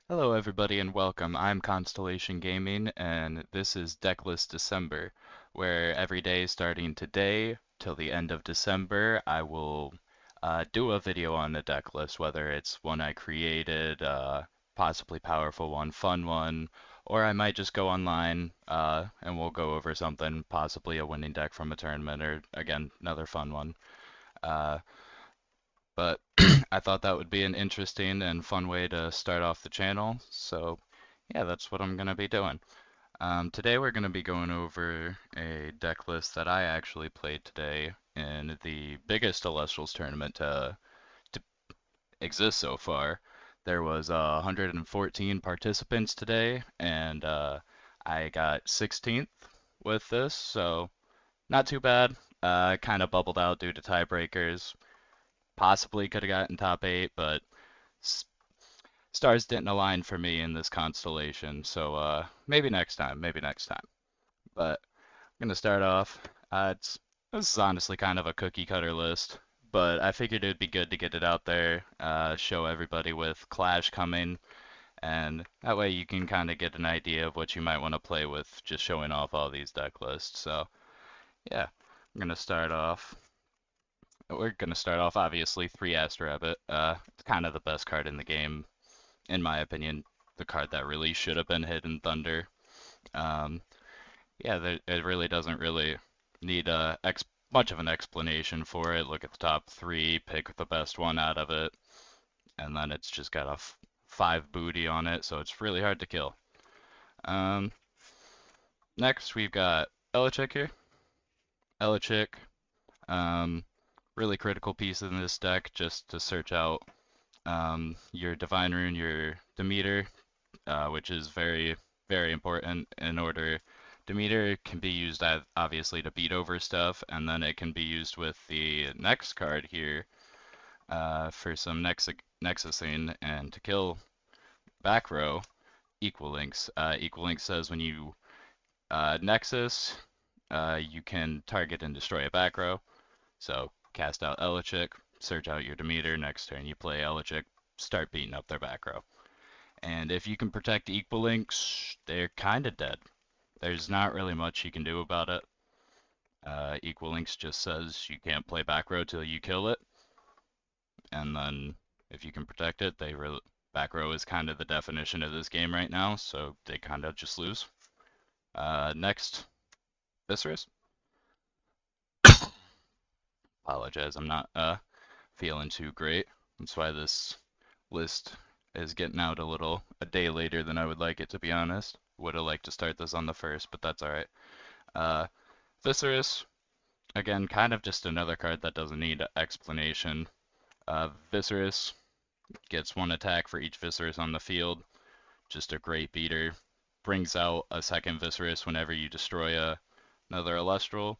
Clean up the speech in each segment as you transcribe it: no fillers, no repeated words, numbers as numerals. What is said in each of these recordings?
Hello everybody and welcome. I'm Constellation Gaming and this is Decklist December, where every day starting today till the end of December I will do a video on the deck list, whether it's one I created, possibly powerful one, fun one, or I might just go online and we'll go over something, possibly a winning deck from a tournament or again another fun one. Uh, but I thought that would be an interesting and fun way to start off the channel. So yeah, that's what I'm going to be doing. Today we're going to be going over a deck list that I actually played today in the biggest Elestrals tournament to exist so far. There was 114 participants today, and I got 16th with this, so not too bad. Kind of bubbled out due to tiebreakers. Possibly could have gotten top 8, but stars didn't align for me in this constellation, so maybe next time, maybe next time. But I'm gonna start off. This is honestly kind of a cookie cutter list, but I figured it'd be good to get it out there, show everybody with Clash coming, and that way you can kind of get an idea of what you might want to play with just showing off all these deck lists. So yeah, I'm gonna start off. We're gonna start off obviously 3 Rabbit. It's kind of the best card in the game in my opinion, the card that really should have been Hidden Thunder. Um, yeah, it really doesn't really need much of an explanation for it. Look at the top 3, pick the best one out of it, and then it's just got a 5 booty on it, so it's really hard to kill. Um, Next, we've got Elichick here. Elichick, um, really critical piece in this deck just to search out your Divine Rune, your Demeter, which is very, very important in order. Demeter can be used obviously to beat over stuff, and then it can be used with the next card here for some nexusing and to kill back row. Equal links. Equal link says when you nexus, you can target and destroy a back row. So cast out Elichick, search out your Demeter. Next turn you play Elichick, start beating up their back row. And if you can protect equal links, they're kind of dead. There's not really much you can do about it. Equal links just says you can't play back row till you kill it. And then if you can protect it, back row is kind of the definition of this game right now, so they kind of just lose. Next, Viscerus. Apologize, I'm not feeling too great. That's why this list is getting out a day later than I would like it, to be honest. Would have liked to start this on the first, but that's alright. Uh, Viscerus, again, kind of just another card that doesn't need explanation. Viscerus gets 1 attack for each Viscerus on the field. Just a great beater. Brings out a second Viscerus whenever you destroy another Elestral.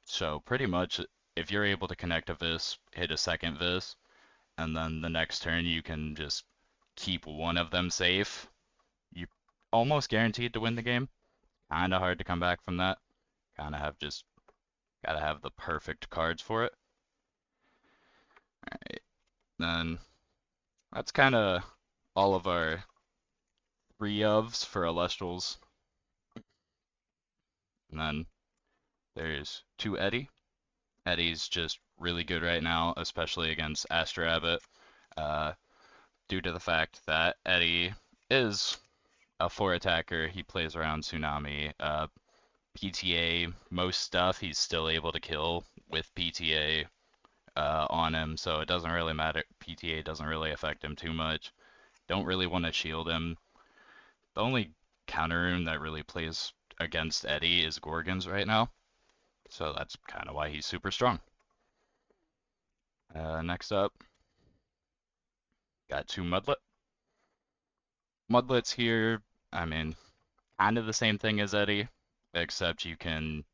So pretty much, if you're able to connect a Vis, hit a second Vis, and then the next turn you can just keep one of them safe, you almost guaranteed to win the game. Kind of hard to come back from that. Kind of have just gotta have the perfect cards for it. Alright, then that's kind of all of our 3 ofs for Elestrals. And then there's 2 Eddie. Eddie's just really good right now, especially against Astrabbit, uh, due to the fact that Eddie is a 4 attacker. He plays around Tsunami. PTA, most stuff he's still able to kill with PTA on him, so it doesn't really matter. PTA doesn't really affect him too much. Don't really want to shield him. The only counter rune that really plays against Eddie is Gorgons right now, so that's kind of why he's super strong. Next up, got 2 Mudlet. Mudlet's here, I mean, kind of the same thing as Eddie, except you can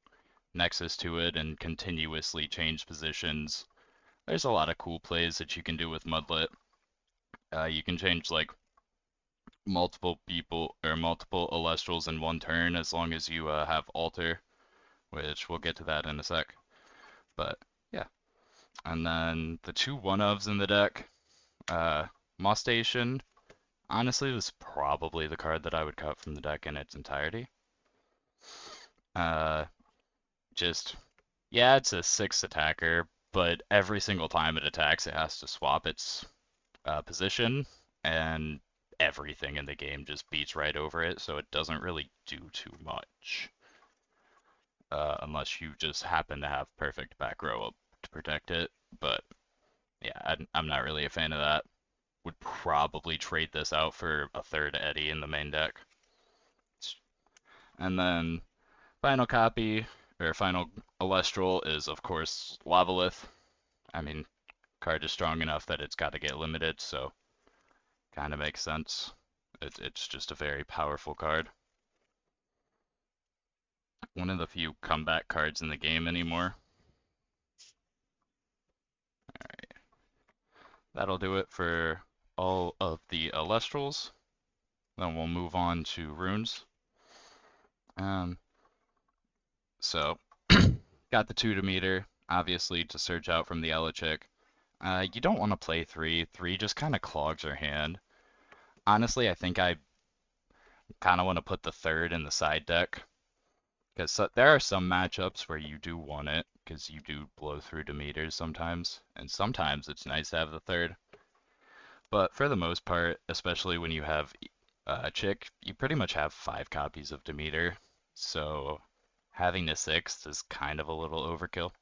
Nexus to it and continuously change positions. There's a lot of cool plays that you can do with Mudlet. You can change like multiple people or multiple Elestrals in one turn as long as you have Alter, which we'll get to that in a sec. But yeah, and then the 2 1-ofs in the deck, Moss Station. Honestly, this is probably the card that I would cut from the deck in its entirety. Uh, just, yeah, it's a 6 attacker, but every single time it attacks, it has to swap its position, and everything in the game just beats right over it, so it doesn't really do too much. Unless you just happen to have perfect back row up to protect it. But yeah, I'm not really a fan of that. Would probably trade this out for a third Eddie in the main deck. And then final copy, or final Elestral is, of course, Lavalith. I mean, card is strong enough that it's got to get limited, so kind of makes sense. It's just a very powerful card. One of the few comeback cards in the game anymore. Alright, that'll do it for all of the Elestrals. Then we'll move on to runes. Um, so, got the 2 to meter, obviously, to search out from the Elechick. You don't want to play 3. 3 just kind of clogs your hand. Honestly, I think I kind of want to put the third in the side deck. Because there are some matchups where you do want it, because you do blow through Demeters sometimes, and sometimes it's nice to have the third. But for the most part, especially when you have Chick, you pretty much have 5 copies of Demeter, so having the 6th is kind of a little overkill.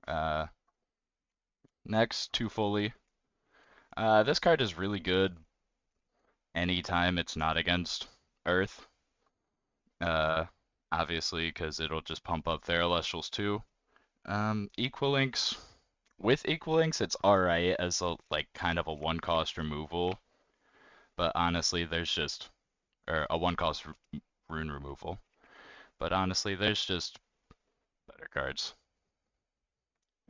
Uh, Next, Two Fully. This card is really good anytime it's not against Earth. Uh, Obviously, because it'll just pump up their Celestials too. Equal Links. With Equal Links, it's alright as a like kind of a one cost removal, but honestly, there's just or a one cost rune removal. But honestly, there's just better cards.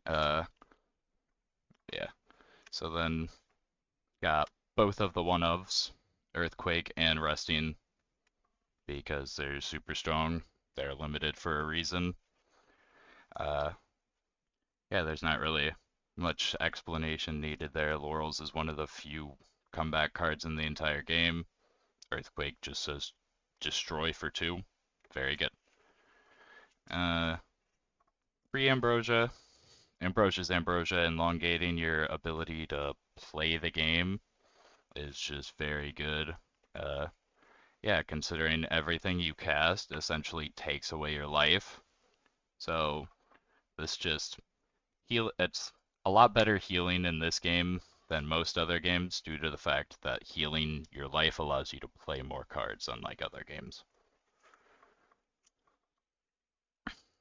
Uh, yeah. So then got both of the one ofs, Earthquake and Resting, because they're super strong. They're limited for a reason. Uh, yeah, there's not really much explanation needed there. Laurels is one of the few comeback cards in the entire game. Earthquake just says destroy for 2. Very good. Free Ambrosia. Ambrosia's Ambrosia, elongating your ability to play the game is just very good. Uh, yeah, considering everything you cast essentially takes away your life. So this just it's a lot better healing in this game than most other games due to the fact that healing your life allows you to play more cards unlike other games.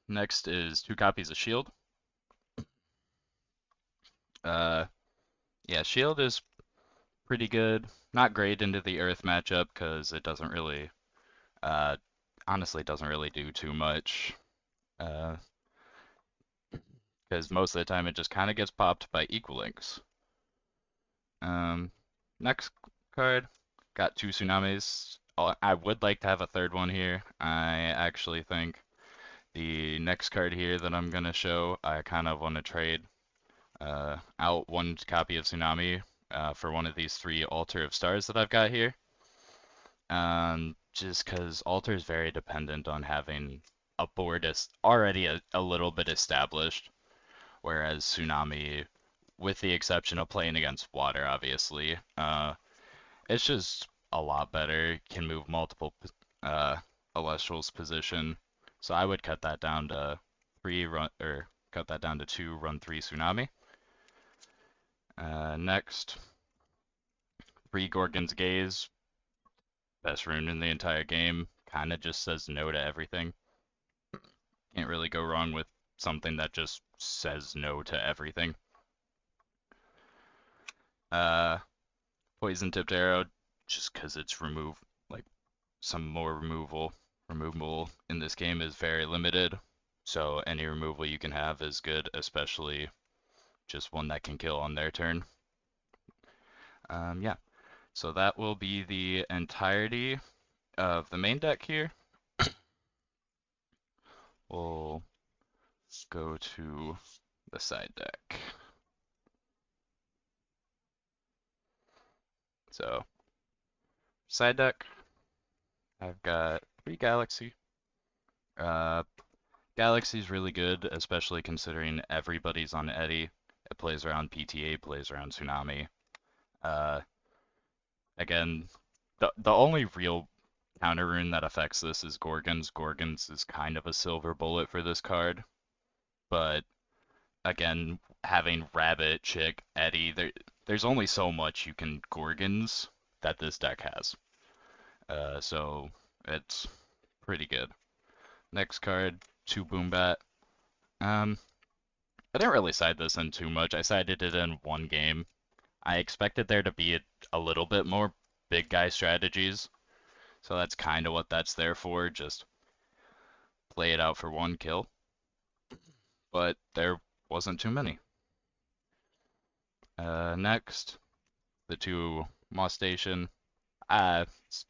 Next is 2 copies of Shield. Uh, yeah, Shield is pretty good. Not great into the Earth matchup because it doesn't really, uh, honestly, doesn't really do too much. Because most of the time it just kind of gets popped by Equal Links. Next card, got 2 Tsunamis. I would like to have a third one here. I actually think the next card here that I'm going to show, I kind of want to trade out 1 copy of Tsunami for one of these 3 Altar of Stars that I've got here. Just because Altar is very dependent on having a board is already a little bit established, whereas Tsunami, with the exception of playing against water, obviously, it's just a lot better. Can move multiple Elestral's position, so I would cut that down to 3 run or cut that down to 2 run 3 Tsunami. Next, 3 Gorgon's Gaze, best rune in the entire game. Kind of just says no to everything. Can't really go wrong with something that just says no to everything. Poison Tipped Arrow, just because it's like some more removal in this game is very limited. So any removal you can have is good, especially just one that can kill on their turn. Yeah, so that will be the entirety of the main deck here. We'll go to the side deck. So Side deck, I've got three Galaxy. Uh, Galaxy's really good, especially considering everybody's on Eddy. It plays around PTA, plays around Tsunami. Uh, Again, the only real counter rune that affects this is Gorgons. Gorgons is kind of a silver bullet for this card, but again, having Rabbit, Chick, Eddy, there's only so much you can Gorgons that this deck has. So it's pretty good. Next card, two Boombat. Um, I didn't really side this in too much. I sided it in one game. I expected there to be a little bit more big guy strategies, so that's kind of what that's there for. Just play it out for one kill, but there wasn't too many. Next, the two Moss Station. I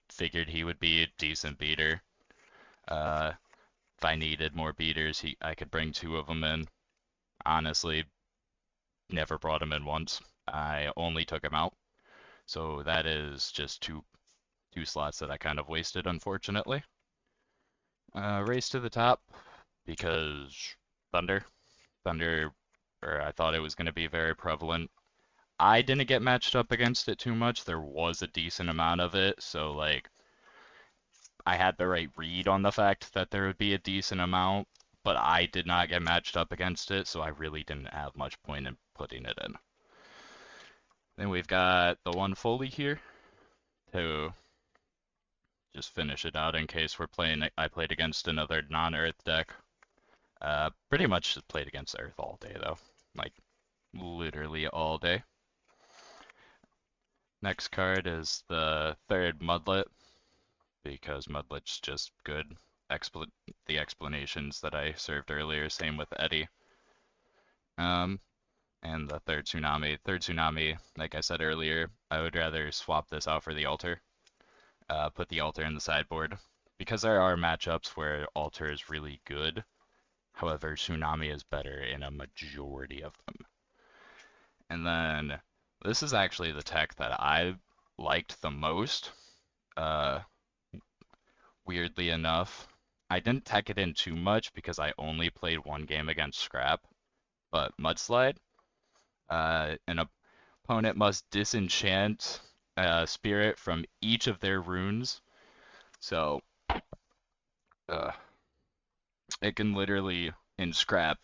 figured he would be a decent beater. Uh, if I needed more beaters, I could bring two of them in. Honestly, never brought him in once. I only took him out. So that is just two slots that I kind of wasted, unfortunately. Race to the top because Thunder. Thunder, or I thought it was going to be very prevalent. I didn't get matched up against it too much. There was a decent amount of it, so like I had the right read on the fact that there would be a decent amount, but I did not get matched up against it, so I really didn't have much point in putting it in. Then we've got the one Foley here to just finish it out in case we're playing. I played against another non-Earth deck. Pretty much played against Earth all day though, like literally all day. Next card is the third Mudlet because Mudlet's just good. The explanations that I served earlier, same with Eddy. And the third Tsunami. Third Tsunami, like I said earlier, I would rather swap this out for the Altar. Put the Altar in the sideboard. Because there are matchups where Altar is really good. However, Tsunami is better in a majority of them. And then this is actually the tech that I liked the most. Weirdly enough, I didn't tech it in too much because I only played one game against Scrap. But Mudslide, an opponent must disenchant a spirit from each of their runes. So uh, it can literally, in Scrap,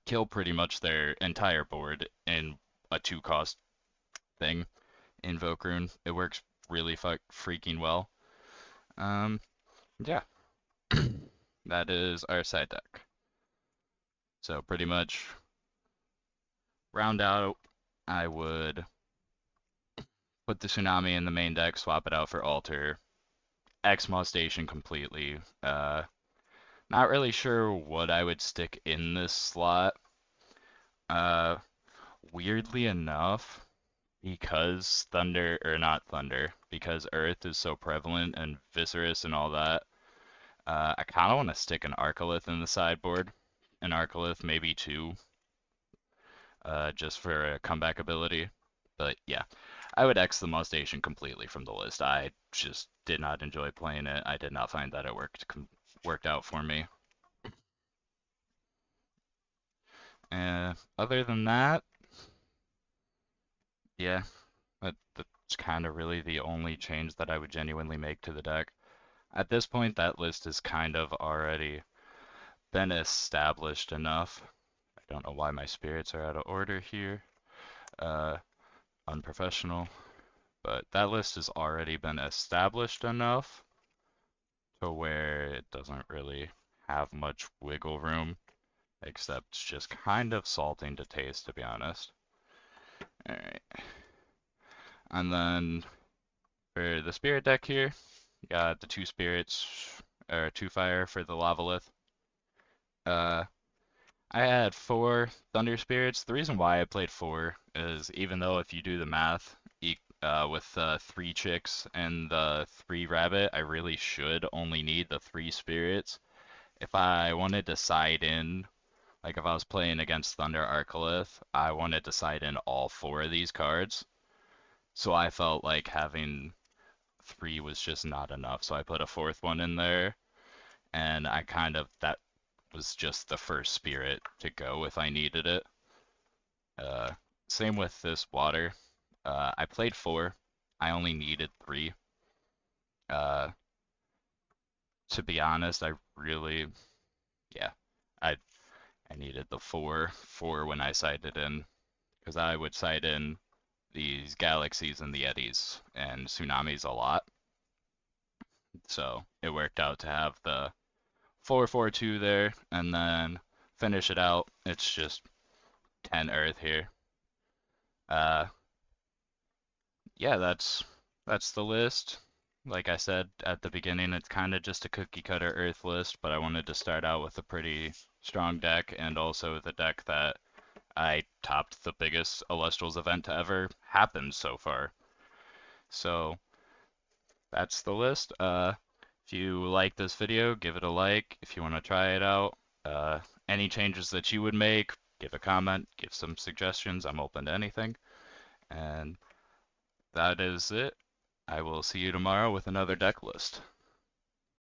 kill pretty much their entire board in a two-cost thing. Invoke rune. It works really freaking well. Yeah, that is our side deck. So pretty much round out, I would put the Tsunami in the main deck, swap it out for Altar, X-Maw Station completely. Not really sure what I would stick in this slot. Uh, Weirdly enough, because Thunder, or not Thunder, because Earth is so prevalent and Viscerous and all that, I kind of want to stick an Arcolith in the sideboard. An Arcolith, maybe two, just for a comeback ability. But yeah, I would X the Mustache completely from the list. I just did not enjoy playing it. I did not find that it worked out for me. Other than that, yeah, that's kind of really the only change that I would genuinely make to the deck. At this point, that list is kind of already been established enough. I don't know why my spirits are out of order here. Unprofessional. But that list has already been established enough to where it doesn't really have much wiggle room, except just kind of salting to taste, to be honest. Alright. And then for the spirit deck here, you got the two spirits, or two fire for the Lavalith. I had four Thunder Spirits. The reason why I played four is even though if you do the math, with three chicks and the three rabbit, I really should only need the three spirits. If I wanted to side in, like if I was playing against Thunder Arcolith, I wanted to side in all four of these cards. So I felt like having three was just not enough, so I put a fourth one in there, and I kind of that was just the first spirit to go if I needed it. Uh, Same with this water. I played four. I only needed three. Uh, to be honest, I really, yeah, I I needed the four when I sighted in, because I would sight in these galaxies and the eddies and tsunamis a lot. So it worked out to have the 442 there, and then finish it out. It's just 10 Earth here. Uh, yeah, that's the list. Like I said at the beginning, it's kind of just a cookie cutter Earth list, but I wanted to start out with a pretty strong deck and also the deck that I topped the biggest Elestrals event to ever happen so far. So that's the list. If you like this video, give it a like. If you want to try it out, any changes that you would make, give a comment, give some suggestions. I'm open to anything. And that is it. I will see you tomorrow with another deck list.